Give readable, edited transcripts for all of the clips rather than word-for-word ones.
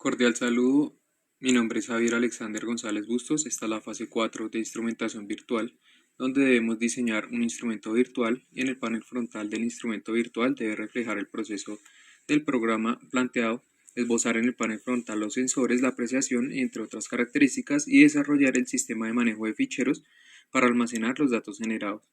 Cordial saludo, mi nombre es Javier Alexander González Bustos. Esta es la fase 4 de instrumentación virtual, donde debemos diseñar un instrumento virtual y en el panel frontal del instrumento virtual debe reflejar el proceso del programa planteado, esbozar en el panel frontal los sensores, la apreciación, entre otras características, y desarrollar el sistema de manejo de ficheros para almacenar los datos generados.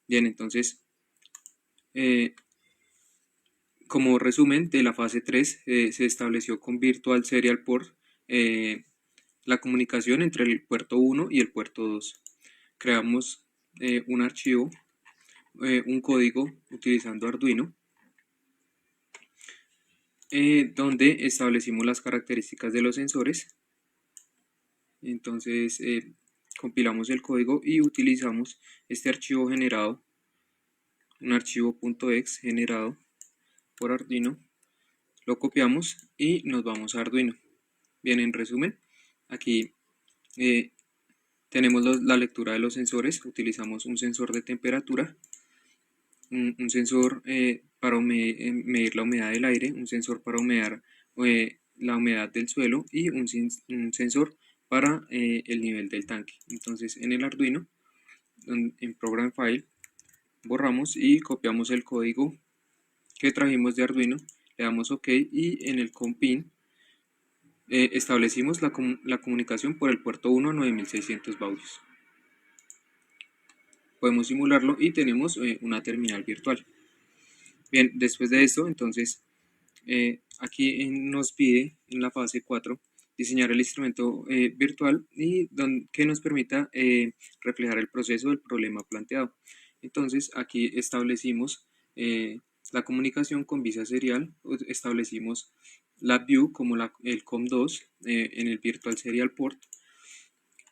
Bien, entonces, eh, como resumen de la fase 3, se estableció con Virtual Serial Port la comunicación entre el puerto 1 y el puerto 2. Creamos un archivo, un código utilizando Arduino, donde establecimos las características de los sensores. Entonces compilamos el código y utilizamos este archivo generado, un archivo .exe generado por Arduino. Lo copiamos y nos vamos a Arduino. Bien, en resumen, aquí tenemos la lectura de los sensores. Utilizamos un sensor de temperatura, un sensor para medir la humedad del aire, un sensor para la humedad del suelo y un sensor para el nivel del tanque. Entonces en el Arduino, en Program File, borramos y copiamos el código que trajimos de Arduino, le damos OK y en el COM-PIN establecimos la comunicación por el puerto 1 a 9600 baudios. Podemos simularlo y tenemos una terminal virtual. Bien, después de esto, entonces, aquí nos pide en la fase 4 diseñar el instrumento virtual y que nos permita reflejar el proceso del problema planteado. Entonces, aquí establecimos la comunicación con visa serial, establecimos la view como el COM2 en el Virtual Serial Port.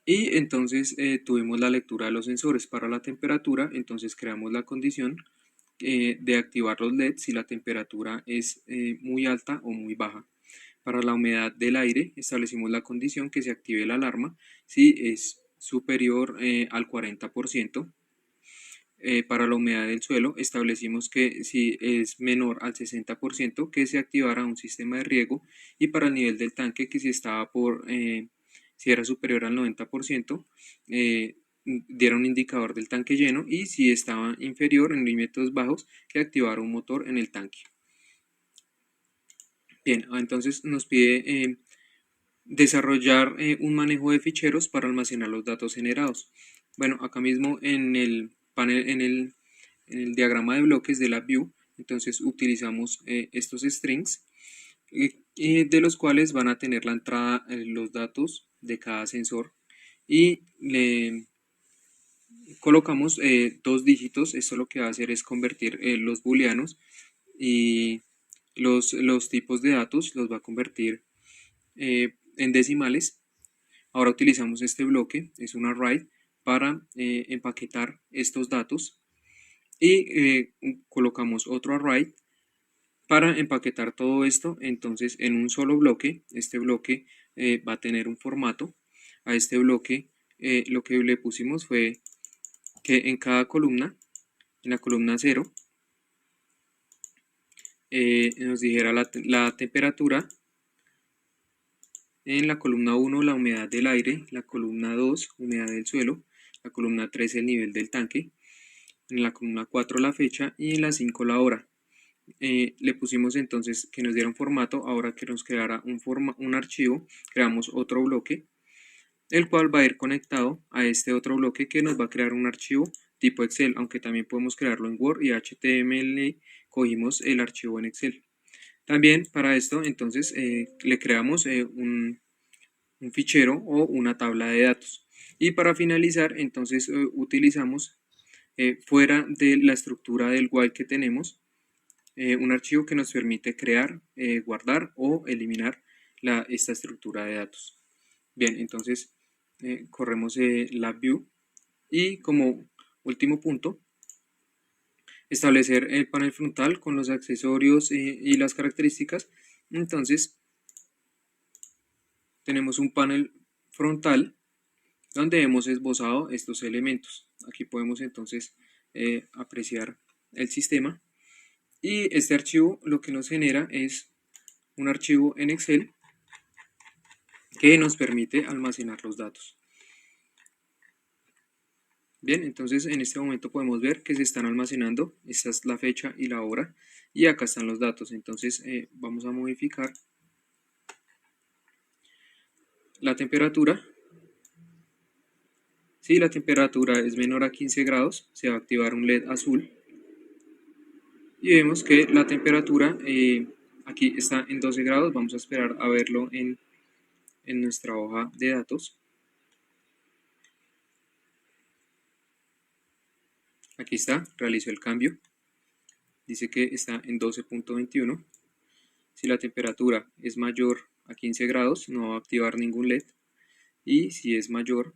Y entonces tuvimos la lectura de los sensores para la temperatura. Entonces creamos la condición de activar los LEDs si la temperatura es muy alta o muy baja. Para la humedad del aire establecimos la condición que se active la alarma si es superior al 40%. Para la humedad del suelo establecimos que si es menor al 60% que se activara un sistema de riego, y para el nivel del tanque que si era superior al 90%, diera un indicador del tanque lleno, y si estaba inferior en límites bajos que activara un motor en el tanque. Bien, entonces nos pide desarrollar un manejo de ficheros para almacenar los datos generados. Bueno, acá mismo en el panel, en el diagrama de bloques de la view, entonces utilizamos estos strings de los cuales van a tener la entrada, los datos de cada sensor, y le colocamos dos dígitos. Esto lo que va a hacer es convertir los booleanos, y los tipos de datos los va a convertir en decimales. Ahora utilizamos este bloque, es un array, para empaquetar estos datos, y colocamos otro array para empaquetar todo esto entonces en un solo bloque. Este bloque va a tener un formato. A este bloque lo que le pusimos fue que en cada columna, en la columna 0, nos dijera la temperatura, en la columna 1 la humedad del aire, la columna 2 humedad del suelo, la columna 3 el nivel del tanque, en la columna 4 la fecha y en la 5 la hora. Le pusimos entonces que nos diera un formato. Ahora que nos creara un archivo, creamos otro bloque, el cual va a ir conectado a este otro bloque que nos va a crear un archivo tipo Excel, aunque también podemos crearlo en Word y HTML. Cogimos el archivo en Excel. También para esto entonces le creamos un fichero o una tabla de datos. Y para finalizar entonces utilizamos fuera de la estructura del while que tenemos, un archivo que nos permite crear, guardar o eliminar esta estructura de datos. Bien, entonces corremos la view y como último punto, establecer el panel frontal con los accesorios y las características. Entonces tenemos un panel frontal donde hemos esbozado estos elementos. Aquí podemos entonces apreciar el sistema, y este archivo lo que nos genera es un archivo en Excel que nos permite almacenar los datos. Bien, entonces en este momento podemos ver que se están almacenando, esta es la fecha y la hora, y acá están los datos. Entonces vamos a modificar la temperatura. Si la temperatura es menor a 15 grados, se va a activar un LED azul. Y vemos que la temperatura aquí está en 12 grados, vamos a esperar a verlo en nuestra hoja de datos. Aquí está, realizó el cambio. Dice que está en 12.21. Si la temperatura es mayor a 15 grados, no va a activar ningún LED. Y si es mayor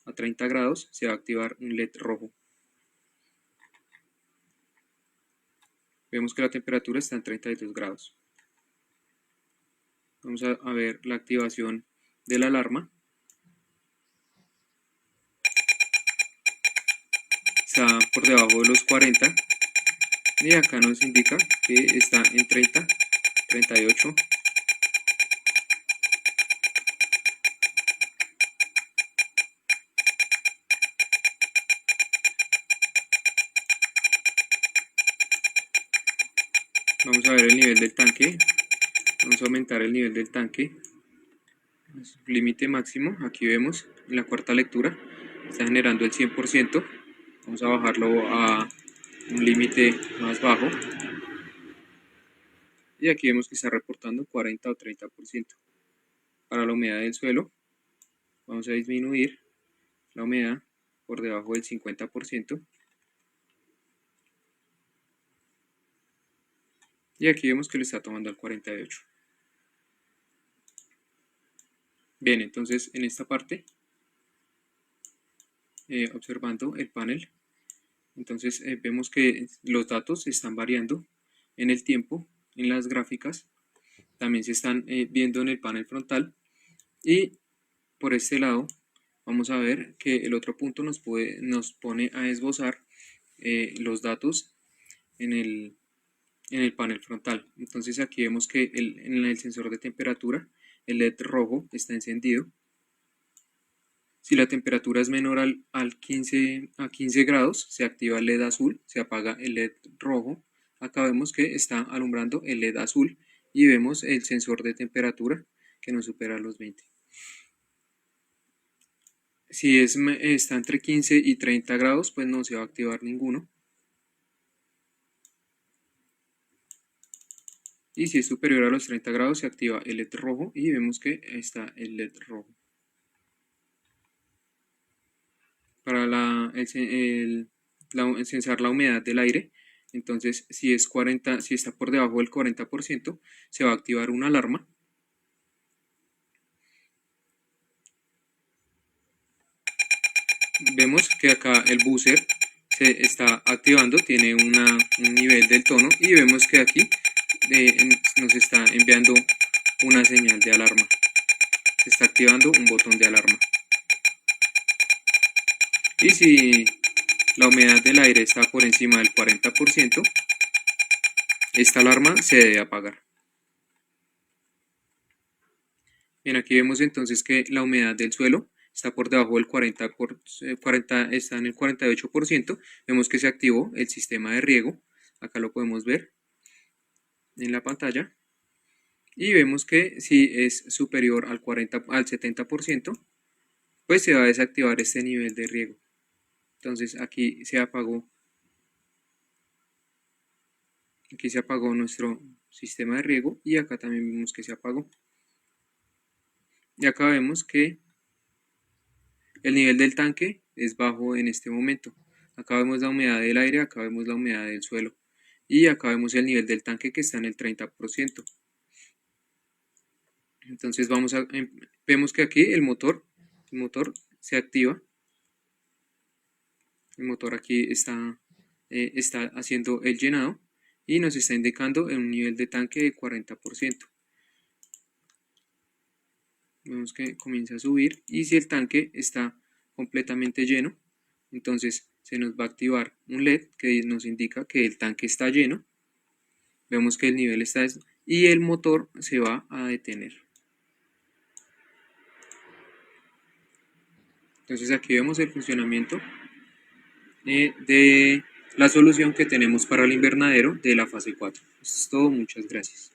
a 30 grados, se va a activar un LED rojo. Vemos que la temperatura está en 32 grados. Vamos a ver la activación de la alarma. Está por debajo de los 40. Y acá nos indica que está en 30, 38. Vamos a ver el nivel del tanque. Vamos a aumentar el nivel del tanque. Límite máximo. Aquí vemos en la cuarta lectura. Está generando el 100%. Vamos a bajarlo a un límite más bajo. Y aquí vemos que está reportando 40 o 30%. Para la humedad del suelo, vamos a disminuir la humedad por debajo del 50%. Y aquí vemos que le está tomando al 48. Bien, entonces en esta parte, observando el panel, entonces vemos que los datos están variando en el tiempo, en las gráficas, también se están viendo en el panel frontal, y por este lado vamos a ver que el otro punto nos pone a esbozar los datos en el panel frontal. Entonces aquí vemos que en el sensor de temperatura el LED rojo está encendido. Si la temperatura es menor a 15 grados, se activa el LED azul, se apaga el LED rojo. Acá vemos que está alumbrando el LED azul y vemos el sensor de temperatura que no supera los 20. Si está entre 15 y 30 grados, pues no se va a activar ninguno. Y si es superior a los 30 grados, se activa el LED rojo y vemos que está el LED rojo. Para censar la humedad del aire, entonces si está por debajo del 40%, se va a activar una alarma. Vemos que acá el buzzer se está activando, tiene un nivel del tono, y vemos que aquí nos está enviando una señal de alarma. Se está activando un botón de alarma. Y si la humedad del aire está por encima del 40%, esta alarma se debe apagar. Bien, aquí vemos entonces que la humedad del suelo está por debajo del 40%, está en el 48%. Vemos que se activó el sistema de riego. Acá lo podemos ver en la pantalla. Y vemos que si es superior al 70%, pues se va a desactivar este nivel de riego. Entonces aquí se apagó. Aquí se apagó nuestro sistema de riego y acá también vemos que se apagó. Y acá vemos que el nivel del tanque es bajo en este momento. Acá vemos la humedad del aire, acá vemos la humedad del suelo. Y acá vemos el nivel del tanque que está en el 30%. Entonces vemos que aquí el motor se activa. El motor aquí está haciendo el llenado y nos está indicando un nivel de tanque de 40%. Vemos que comienza a subir y si el tanque está completamente lleno, entonces se nos va a activar un LED que nos indica que el tanque está lleno. Vemos que el nivel está y el motor se va a detener. Entonces aquí vemos el funcionamiento de la solución que tenemos para el invernadero de la fase 4. Esto es todo, muchas gracias.